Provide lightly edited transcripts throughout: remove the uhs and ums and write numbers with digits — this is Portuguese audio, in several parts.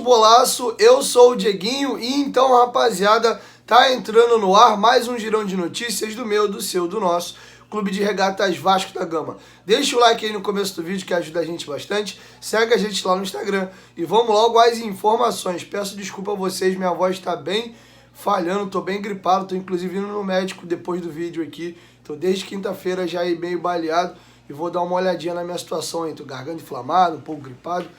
Bolaço, eu sou o Dieguinho e então, rapaziada, tá entrando no ar mais um girão de notícias do meu, do seu, do nosso Clube de Regatas Vasco da Gama. Deixa o like aí no começo do vídeo que ajuda a gente bastante, segue a gente lá no Instagram e vamos logo às informações. Peço desculpa a vocês, minha voz tá bem falhando, tô bem gripado, tô inclusive indo no médico depois do vídeo aqui, tô desde quinta-feira já meio baleado e vou dar uma olhadinha na minha situação aí, tô garganta inflamada, um pouco gripado.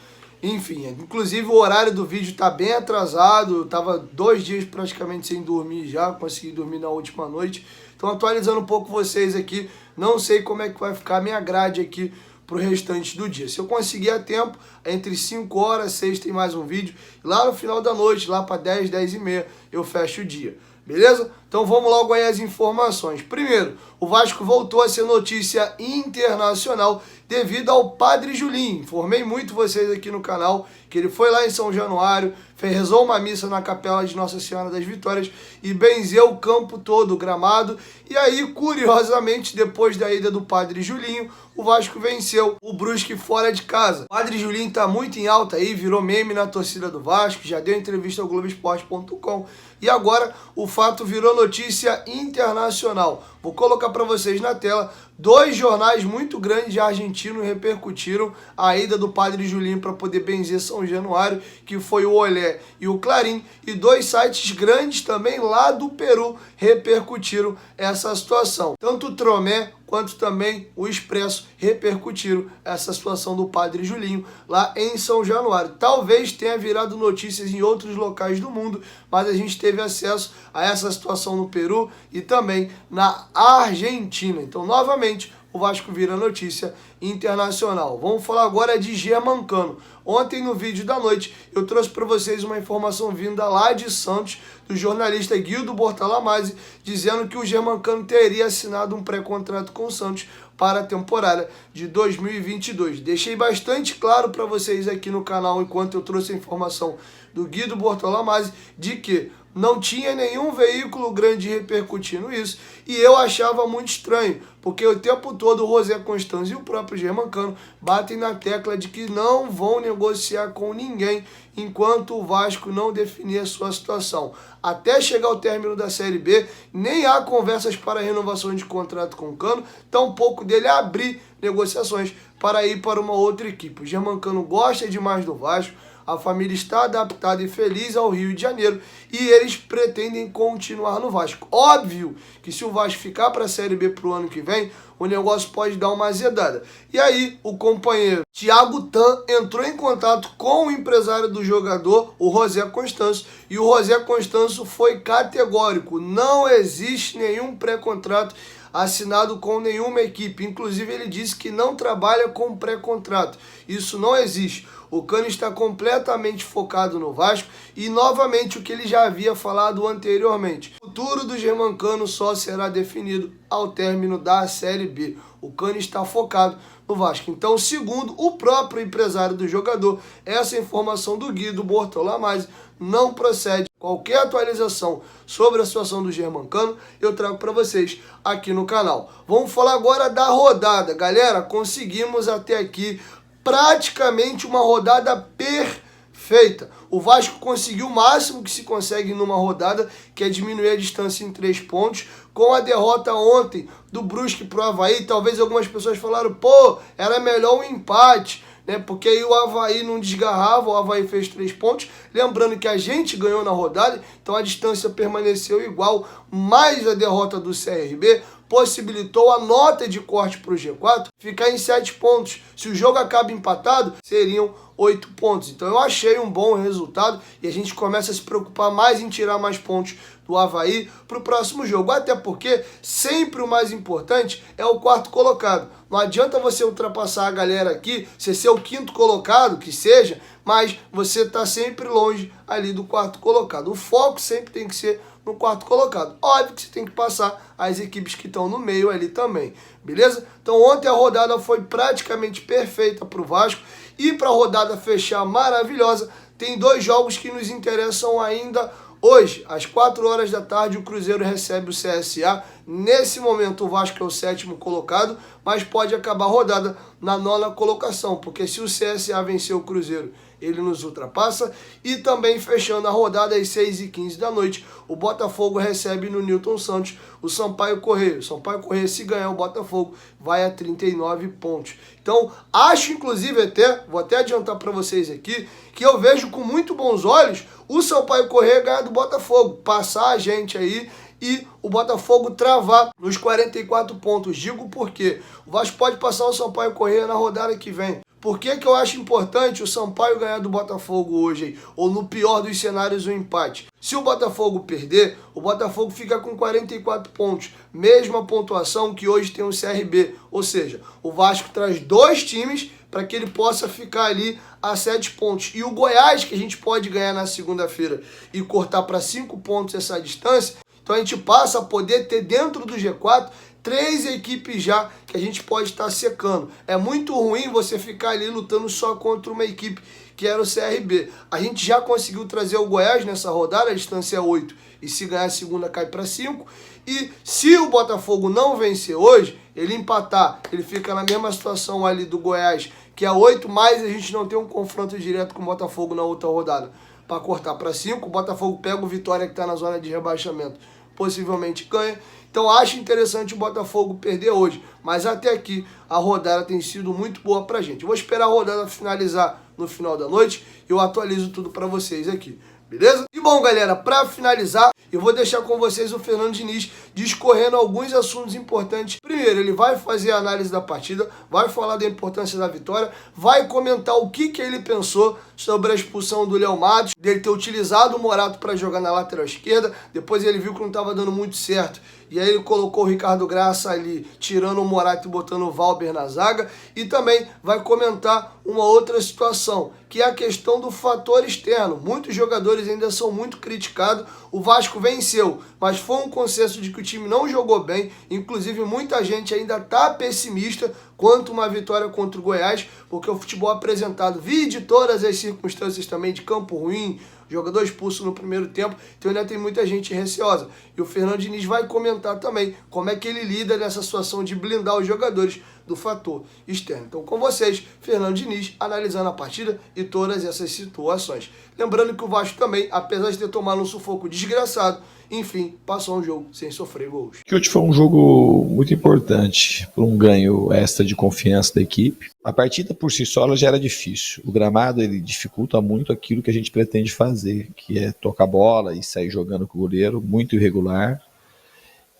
Enfim, inclusive o horário do vídeo tá bem atrasado, eu tava 2 dias praticamente sem dormir já, consegui dormir na última noite. Então atualizando um pouco vocês aqui, não sei como é que vai ficar a minha grade aqui pro restante do dia. Se eu conseguir a tempo, entre 5 horas, 6 tem mais um vídeo, e lá no final da noite, lá para 10, 10 e meia, eu fecho o dia. Beleza? Então vamos logo aí às informações. Primeiro, o Vasco voltou a ser notícia internacional devido ao Padre Julinho. Informei muito vocês aqui no canal que ele foi lá em São Januário, rezou uma missa na capela de Nossa Senhora das Vitórias e benzeu o campo todo, o gramado. E aí, curiosamente, depois da ida do Padre Julinho, o Vasco venceu o Brusque fora de casa. O Padre Julinho tá muito em alta aí, virou meme na torcida do Vasco, já deu entrevista ao Globoesporte.com e agora o fato virou notícia internacional. Vou colocar para vocês na tela 2 jornais muito grandes de argentino repercutiram a ida do Padre Julinho para poder benzer São Januário, que foi o Olé e o Clarim, e 2 sites grandes também lá do Peru repercutiram essa situação. Tanto o Tromé quanto também o Expresso repercutiram essa situação do Padre Julinho lá em São Januário. Talvez tenha virado notícias em outros locais do mundo, mas a gente teve acesso a essa situação no Peru e também na Argentina. Então, novamente, o Vasco vira notícia internacional. Vamos falar agora de Germancano. Ontem, no vídeo da noite, eu trouxe para vocês uma informação vinda lá de Santos, do jornalista Guildo Bortalamazzi, dizendo que o Germancano teria assinado um pré-contrato com o Santos para a temporada de 2022. Deixei bastante claro para vocês aqui no canal, enquanto eu trouxe a informação do Guildo Bortalamazzi, de que não tinha nenhum veículo grande repercutindo isso, e eu achava muito estranho, porque o tempo todo o José Constâncio e o próprio Germancano batem na tecla de que não vão negociar com ninguém enquanto o Vasco não definir a sua situação. Até chegar ao término da Série B, nem há conversas para renovação de contrato com o Cano, tampouco dele abrir negociações para ir para uma outra equipe. O Germancano gosta demais do Vasco, a família está adaptada e feliz ao Rio de Janeiro e eles pretendem continuar no Vasco. Óbvio que se o Vasco ficar para a Série B para o ano que vem, o negócio pode dar uma azedada. E aí o companheiro Thiago Tan entrou em contato com o empresário do jogador, o José Constâncio, e o José Constâncio foi categórico. Não existe nenhum pré-contrato assinado com nenhuma equipe. Inclusive ele disse que não trabalha com pré-contrato. Isso não existe. O Cano está completamente focado no Vasco e novamente o que ele já havia falado anteriormente. O futuro do Germancano só será definido ao término da Série B. O Cano está focado no Vasco. Então, segundo o próprio empresário do jogador, essa informação do Guido Bortalamazzi não procede. Qualquer atualização sobre a situação do Germancano, eu trago para vocês aqui no canal. Vamos falar agora da rodada. Galera, conseguimos até aqui praticamente uma rodada perfeita. O Vasco conseguiu o máximo que se consegue numa rodada, que é diminuir a distância em 3 pontos. Com a derrota ontem do Brusque pro Avaí, talvez algumas pessoas falaram, pô, era melhor um empate, né? Porque aí o Avaí não desgarrava, o Avaí fez 3 pontos. Lembrando que a gente ganhou na rodada, então a distância permaneceu igual, mais a derrota do CRB possibilitou a nota de corte para o G4 ficar em 7 pontos. Se o jogo acaba empatado, seriam 8 pontos. Então eu achei um bom resultado e a gente começa a se preocupar mais em tirar mais pontos do Avaí para o próximo jogo. Até porque sempre o mais importante é o 4º colocado. Não adianta você ultrapassar a galera aqui, você ser o 5º colocado, que seja, mas você está sempre longe ali do 4º colocado. O foco sempre tem que ser no 4º colocado. Óbvio que você tem que passar as equipes que estão no meio ali também, beleza? Então ontem a rodada foi praticamente perfeita para o Vasco e para a rodada fechar maravilhosa, tem 2 jogos que nos interessam ainda hoje. Às 4 horas da tarde o Cruzeiro recebe o CSA. Nesse momento o Vasco é o 7º colocado, mas pode acabar a rodada na 9ª colocação, porque se o CSA vencer o Cruzeiro ele nos ultrapassa. E também fechando a rodada às 6h15 da noite, o Botafogo recebe no Newton Santos o Sampaio Corrêa. O Sampaio Corrêa, se ganhar o Botafogo, vai a 39 pontos. Então, acho inclusive vou até adiantar para vocês aqui, que eu vejo com muito bons olhos o Sampaio Corrêa ganhar do Botafogo, passar a gente aí e o Botafogo travar nos 44 pontos. Digo por quê? O Vasco pode passar o Sampaio Corrêa na rodada que vem. Por que eu acho importante o Sampaio ganhar do Botafogo hoje, hein? Ou no pior dos cenários, um empate? Se o Botafogo perder, o Botafogo fica com 44 pontos, mesma pontuação que hoje tem o CRB. Ou seja, o Vasco traz 2 times para que ele possa ficar ali a 7 pontos. E o Goiás, que a gente pode ganhar na segunda-feira e cortar para 5 pontos essa distância, então a gente passa a poder ter dentro do G4 3 equipes já que a gente pode estar secando. É muito ruim você ficar ali lutando só contra uma equipe que era o CRB. A gente já conseguiu trazer o Goiás nessa rodada, a distância é 8. E se ganhar a segunda cai para 5. E se o Botafogo não vencer hoje, ele empatar, ele fica na mesma situação ali do Goiás, que é 8, mas a gente não tem um confronto direto com o Botafogo na outra rodada. Para cortar para 5, o Botafogo pega o Vitória que está na zona de rebaixamento, possivelmente ganha. Então acho interessante o Botafogo perder hoje, mas até aqui a rodada tem sido muito boa pra gente. Eu vou esperar a rodada finalizar no final da noite e eu atualizo tudo pra vocês aqui, beleza? E bom, galera, pra finalizar, eu vou deixar com vocês o Fernando Diniz discorrendo alguns assuntos importantes. Primeiro, ele vai fazer a análise da partida, vai falar da importância da vitória, vai comentar o que ele pensou sobre a expulsão do Léo Matos, dele ter utilizado o Morato para jogar na lateral esquerda, depois ele viu que não estava dando muito certo, e aí ele colocou o Ricardo Graça ali, tirando o Morato e botando o Valber na zaga, e também vai comentar uma outra situação, que é a questão do fator externo. Muitos jogadores ainda são muito criticados. O Vasco venceu, mas foi um consenso de que o time não jogou bem, inclusive muita gente ainda está pessimista quanto uma vitória contra o Goiás, porque o futebol apresentado, vide todas as circunstâncias também de campo ruim, jogador expulso no primeiro tempo, então ainda tem muita gente receosa. E o Fernando Diniz vai comentar também como é que ele lida nessa situação de blindar os jogadores do fator externo. Então, com vocês, Fernando Diniz, analisando a partida e todas essas situações. Lembrando que o Vasco também, apesar de ter tomado um sufoco desgraçado, enfim, passou um jogo sem sofrer gols. Que hoje foi um jogo muito importante por um ganho extra de confiança da equipe. A partida por si só ela já era difícil. O gramado ele dificulta muito aquilo que a gente pretende fazer, que é tocar bola e sair jogando com o goleiro, muito irregular.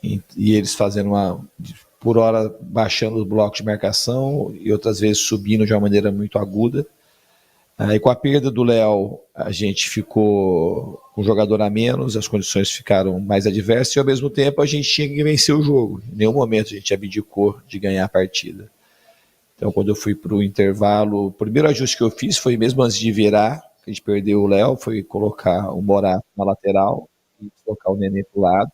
E eles fazendo por hora baixando os blocos de marcação e outras vezes subindo de uma maneira muito aguda. E com a perda do Léo, a gente ficou com um jogador a menos, as condições ficaram mais adversas e ao mesmo tempo a gente tinha que vencer o jogo. Em nenhum momento a gente abdicou de ganhar a partida. Então quando eu fui para o intervalo, o primeiro ajuste que eu fiz foi mesmo antes de virar, que a gente perdeu o Léo, foi colocar o Morato na lateral e colocar o Nenê para o lado.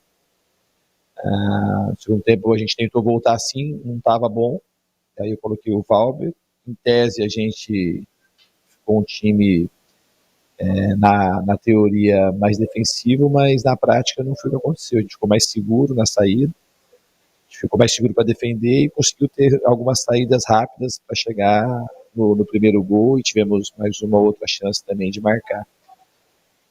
No segundo tempo a gente tentou voltar assim, não estava bom, aí eu coloquei o Valber. Em tese a gente ficou um time na teoria mais defensivo, mas na prática não foi o que aconteceu. A gente ficou mais seguro na saída, a gente ficou mais seguro para defender e conseguiu ter algumas saídas rápidas para chegar no primeiro gol e tivemos mais uma outra chance também de marcar.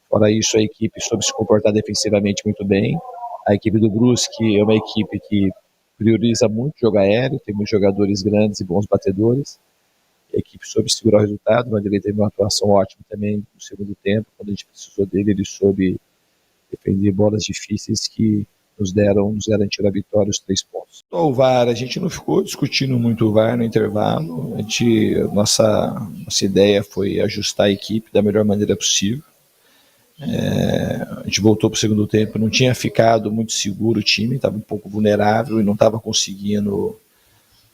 Fora isso, a equipe soube se comportar defensivamente muito bem. A equipe do Brusque é uma equipe que prioriza muito jogo aéreo, tem muitos jogadores grandes e bons batedores. A equipe soube segurar o resultado, o Vanderlei teve uma atuação ótima também no segundo tempo, quando a gente precisou dele, ele soube defender bolas difíceis que nos garantiram a vitória, os 3 pontos. O VAR, a gente não ficou discutindo muito o VAR no intervalo, nossa ideia foi ajustar a equipe da melhor maneira possível. A gente voltou para o segundo tempo, não tinha ficado muito seguro o time, estava um pouco vulnerável e não estava conseguindo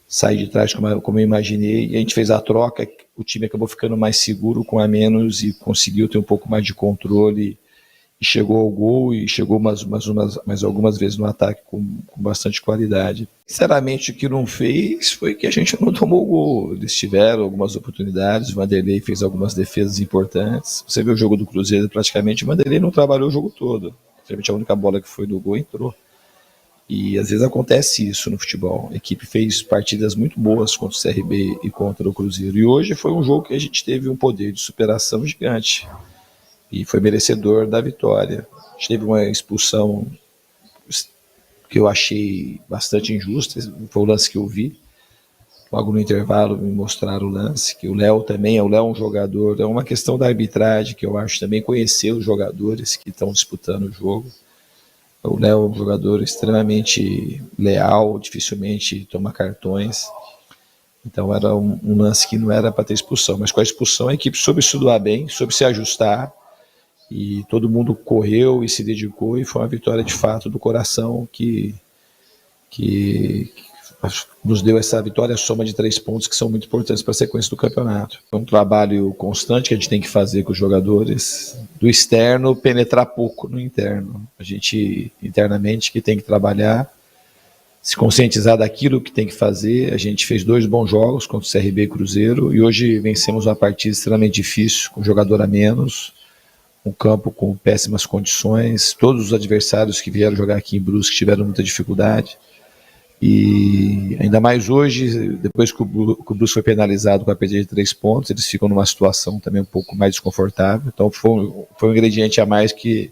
sair de trás como eu imaginei, e a gente fez a troca, o time acabou ficando mais seguro com a menos e conseguiu ter um pouco mais de controle e chegou ao gol e chegou mais algumas vezes no ataque com bastante qualidade. Sinceramente, o que não fez foi que a gente não tomou o gol. Eles tiveram algumas oportunidades, o Vanderlei fez algumas defesas importantes. Você vê o jogo do Cruzeiro, praticamente o Vanderlei não trabalhou o jogo todo. Praticamente a única bola que foi do gol entrou. E às vezes acontece isso no futebol. A equipe fez partidas muito boas contra o CRB e contra o Cruzeiro. E hoje foi um jogo que a gente teve um poder de superação gigante. E foi merecedor da vitória. A gente teve uma expulsão que eu achei bastante injusta. Foi o lance que eu vi. Logo no intervalo me mostraram o lance, que o Léo também, o Léo é um jogador, é uma questão da arbitragem, que eu acho também conhecer os jogadores que estão disputando o jogo. O Léo é um jogador extremamente leal, dificilmente toma cartões. Então era um lance que não era para ter expulsão, mas com a expulsão a equipe soube estudar bem, soube se ajustar, e todo mundo correu e se dedicou, e foi uma vitória de fato do coração que nos deu essa vitória, a soma de 3 pontos que são muito importantes para a sequência do campeonato. É um trabalho constante que a gente tem que fazer com os jogadores, do externo penetrar pouco no interno. A gente internamente que tem que trabalhar, se conscientizar daquilo que tem que fazer. A gente fez 2 bons jogos contra o CRB e Cruzeiro, e hoje vencemos uma partida extremamente difícil, com jogador a menos, um campo com péssimas condições. Todos os adversários que vieram jogar aqui em Brusque tiveram muita dificuldade. E ainda mais hoje, depois que o Brusque foi penalizado com a perda de 3 pontos, eles ficam numa situação também um pouco mais desconfortável. Então foi um ingrediente a mais que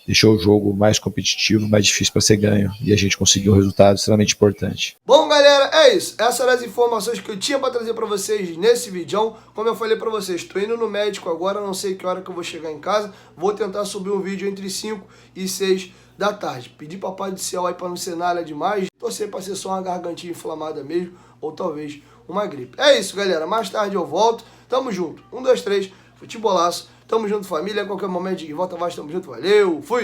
deixou o jogo mais competitivo, mais difícil para ser ganho, e a gente conseguiu um resultado extremamente importante. Bom, galera, é isso. Essas eram as informações que eu tinha para trazer para vocês nesse vídeo. Como eu falei para vocês, estou indo no médico agora, não sei que hora que eu vou chegar em casa. Vou tentar subir um vídeo entre 5 e 6 da tarde. Pedi papai do céu aí para não ser nada demais. Torcer para ser só uma gargantinha inflamada mesmo, ou talvez uma gripe. É isso, galera. Mais tarde eu volto. Tamo junto. 1, 2, 3. Futebolaço. Tamo junto, família. A qualquer momento de volta mais. Tamo junto. Valeu. Fui.